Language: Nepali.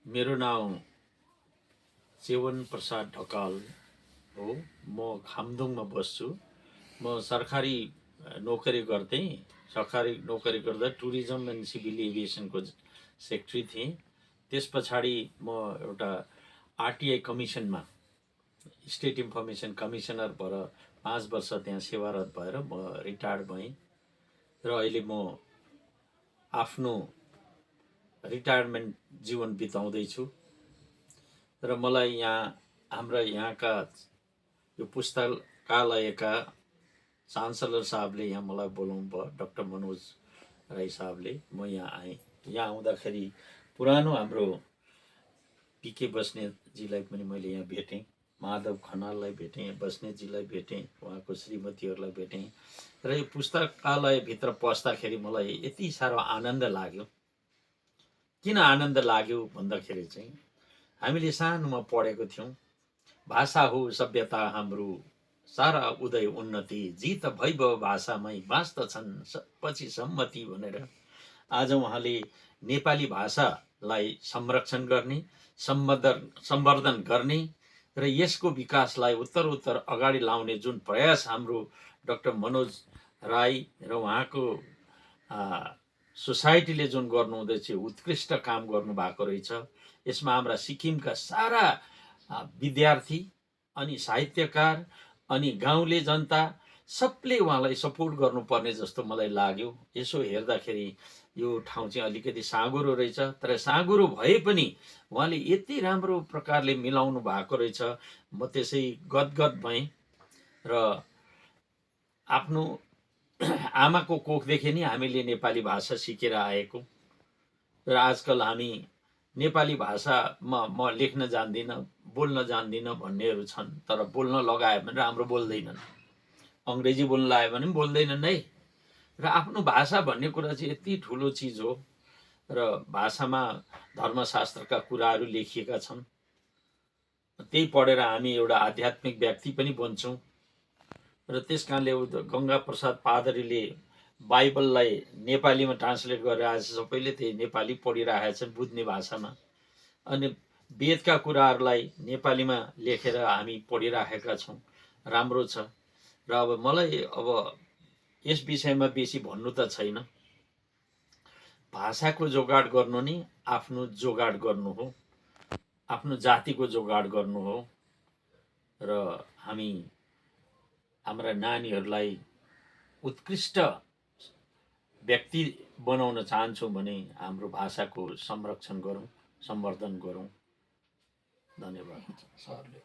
मेरो नाम चेवन प्रसाद ढकाल हो। म खामदुङमा बस्छु। म सरकारी नोकरी गर्थेँ। सरकारी नोकरी गर्दा टुरिज्म एन्ड सिभिल एभिएसनको सेक्रेटरी थिएँ। त्यस पछाडि म एउटा आरटिआई कमिसनमा स्टेट इन्फर्मेसन कमिसनर भएर 5 वर्ष त्यहाँ सेवारत भएर म रिटायर्ड भएँ र अहिले म आफ्नो रिटायरमेन्ट जीवन बिताउँदैछु। र मलाई हाम्रा यहाँका यो पुस्तकालयका चान्सलर साहबले यहाँ मलाई बोलाउनु भयो, डाक्टर मनोज राई साहबले। म यहाँ आएँ। यहाँ आउँदाखेरि पुरानो हाम्रो पिके बस्नेतजीलाई पनि मैले यहाँ भेटेँ, माधव खनाललाई भेटेँ, बस्नेतजीलाई भेटेँ, उहाँको श्रीमतीहरूलाई भेटेँ। र यो पुस्तकालयभित्र पस्दाखेरि मलाई यति साह्रो आनन्द लाग्यो। किन आनन्द लाग्यो भन्दाखेरि चाहिँ हामीले सानोमा पढेको थियौँ, भाषा हो सभ्यता हाम्रो, सारा उदय उन्नति, जित भैभव भाषामै बाँच्दछन् पछि सम्मति भनेर। आज उहाँले नेपाली भाषालाई संरक्षण गर्ने, सम्वर्धन गर्ने र यसको विकासलाई उत्तरोत्तर अगाडि लाउने जुन प्रयास हाम्रो डाक्टर मनोज राई र उहाँको सोसाइटीले जुन गर्नुहुँदैछ, उत्कृष्ट काम गर्नुभएको रहेछ। यसमा हाम्रा सिक्किमका सारा विद्यार्थी अनि साहित्यकार अनि गाउँले जनता सबले उहाँलाई सपोर्ट गर्नुपर्ने जस्तो मलाई लाग्यो। यसो हेर्दाखेरि यो ठाउँ चाहिँ अलिकति साँघुरो रहेछ, तर साँघुरो भए पनि उहाँले यति राम्रो प्रकारले मिलाउनु भएको रहेछ। म त्यसै गदगद भएँ र आफ्नो आमाको कोखदेखि नै हामीले नेपाली भाषा सिकेर आएको र आजकल हामी नेपाली भाषामा म लेख्न जान्दिनँ, बोल्न जान्दिनँ भन्नेहरू छन्, तर बोल्न लगायो भने राम्रो बोल्दैनन्। अङ्ग्रेजी बोल्न लगायो भने पनि बोल्दैनन् है। र आफ्नो भाषा भन्ने कुरा चाहिँ यति ठुलो चिज हो र भाषामा धर्मशास्त्रका कुराहरू लेखिएका छन्। त्यही पढेर हामी एउटा आध्यात्मिक व्यक्ति पनि बन्छौँ। र त्यस कारणले गङ्गा प्रसाद पादरीले बाइबललाई नेपालीमा ट्रान्सलेट गरेर आज सबैले त्यही नेपाली पढिरहेका छन् बुझ्ने भाषामा। अनि वेदका कुराहरूलाई नेपालीमा लेखेर हामी पढिराखेका छौँ। राम्रो छ। र अब मलाई यस विषयमा बेसी भन्नु त छैन। भाषाको जोगाड गर्नु नि आफ्नो जोगाड गर्नु हो, आफ्नो जातिको जोगाड गर्नु हो। र हामी हाम्रा नानीहरूलाई उत्कृष्ट व्यक्ति बनाउन चाहन्छौँ भने हाम्रो भाषाको संरक्षण गरौँ, सम्वर्धन गरौँ। धन्यवाद सरले।